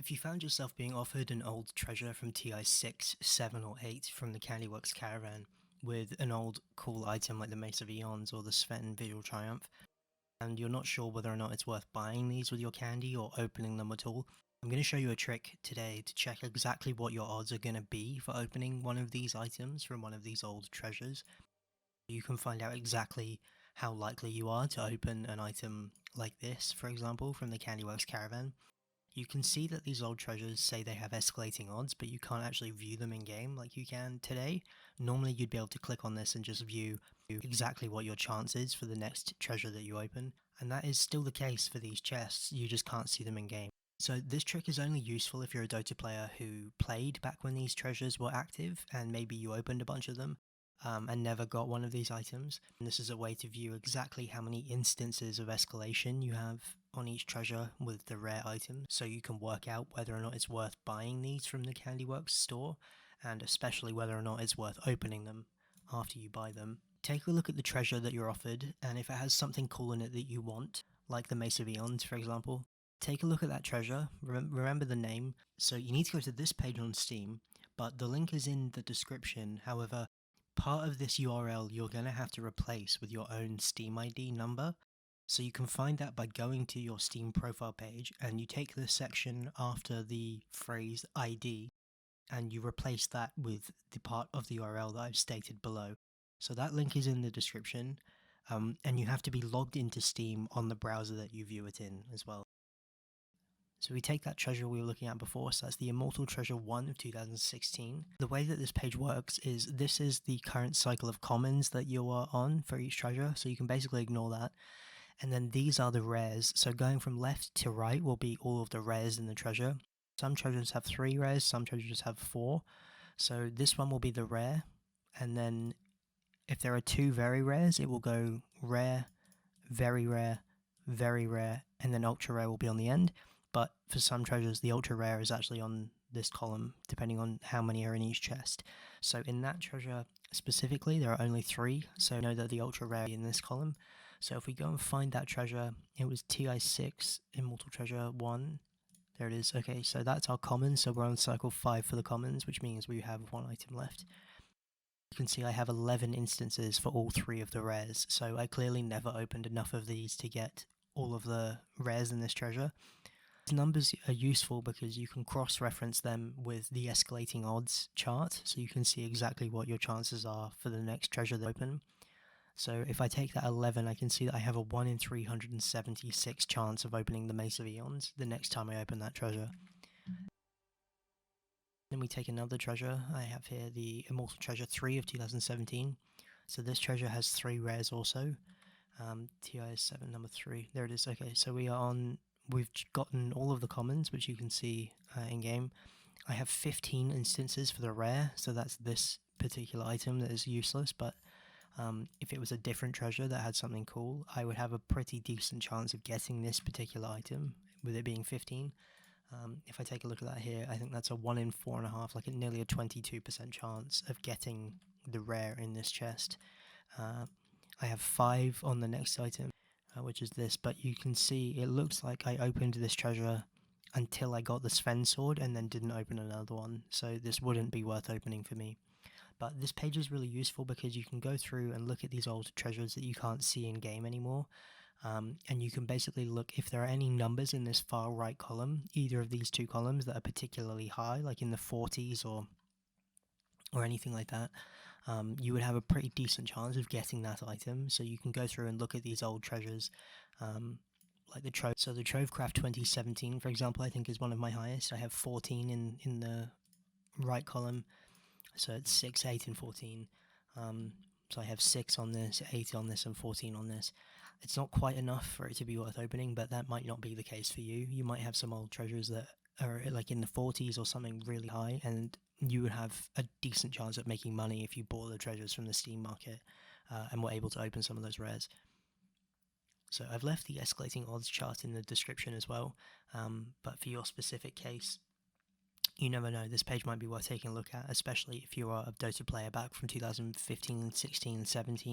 If you found yourself being offered an old treasure from TI 6, 7 or 8 from the Candyworks caravan with an old cool item like the Mace of Eons or the Sven Visual Triumph, and you're not sure whether or not it's worth buying these with your candy or opening them at all, I'm going to show you a trick today to check exactly what your odds are going to be for opening one of these items from one of these old treasures. You can find out exactly how likely you are to open an item like this, for example, from the Candyworks caravan. You can see that these old treasures say they have escalating odds, but you can't actually view them in game like you can today. Normally you'd be able to click on this and just view exactly what your chance is for the next treasure that you open, and that is still the case for these chests, you just can't see them in game. So this trick is only useful if you're a Dota player who played back when these treasures were active, and maybe you opened a bunch of them, and never got one of these items. And this is a way to view exactly how many instances of escalation you have on each treasure with the rare item, so you can work out whether or not it's worth buying these from the Candyworks store, and especially whether or not it's worth opening them after you buy them. Take a look at the treasure that you're offered, and if it has something cool in it that you want, like the Mace of Eons for example, take a look at that treasure, remember the name. So you need to go to this page on Steam, but the link is in the description. However, part of this URL you're going to have to replace with your own Steam ID number. So you can find that by going to your Steam profile page, and you take the section after the phrase ID and you replace that with the part of the URL that I've stated below. So that link is in the description, and you have to be logged into Steam on the browser that you view it in as well. So we take that treasure we were looking at before, so that's the Immortal Treasure 1 of 2016. The way that this page works is this is the current cycle of commons that you are on for each treasure, so you can basically ignore that. And then these are the rares, so going from left to right will be all of the rares in the treasure. Some treasures have 3 rares, some treasures have 4. So this one will be the rare, and then if there are 2 very rares, it will go rare, very rare, very rare, and then ultra rare will be on the end. But for some treasures, the ultra rare is actually on this column, depending on how many are in each chest. So in that treasure specifically, there are only 3, so know that the ultra rare is in this column. So if we go and find that treasure, it was TI6, Immortal Treasure 1. There it is. Okay, so that's our common, so we're on cycle 5 for the commons, which means we have 1 item left. You can see I have 11 instances for all 3 of the rares, so I clearly never opened enough of these to get all of the rares in this treasure. These numbers are useful because you can cross-reference them with the escalating odds chart, so you can see exactly what your chances are for the next treasure to open. So if I take that 11, I can see that I have a 1 in 376 chance of opening the Mace of Eons the next time I open that treasure. Then we take another treasure. I have here the Immortal Treasure 3 of 2017. So this treasure has 3 rares also. TI7 number 3. There it is. Okay, so we've gotten all of the commons, which you can see in game. I have 15 instances for the rare, so that's this particular item that is useless, but if it was a different treasure that had something cool, I would have a pretty decent chance of getting this particular item, with it being 15. If I take a look at that here, I think that's a 1 in 4.5, like nearly a 22% chance of getting the rare in this chest. I have 5 on the next item, which is this, but you can see it looks like I opened this treasure until I got the Sven sword and then didn't open another one, so this wouldn't be worth opening for me. But this page is really useful because you can go through and look at these old treasures that you can't see in game anymore, and you can basically look if there are any numbers in this far right column, either of these 2 columns that are particularly high, like in the 40s or anything like that. You would have a pretty decent chance of getting that item, so you can go through and look at these old treasures, like the Trove. So the Trovecraft 2017, for example, I think is one of my highest. I have 14 in the right column, so it's 6, 8, and 14. So I have 6 on this, 8 on this, and 14 on this. It's not quite enough for it to be worth opening, but that might not be the case for you. You might have some old treasures that are like in the 40s or something really high, and you would have a decent chance of making money if you bought the treasures from the Steam market and were able to open some of those rares. So I've left the escalating odds chart in the description as well, but for your specific case, you never know, this page might be worth taking a look at, especially if you are a Dota player back from 2015, 16, 17.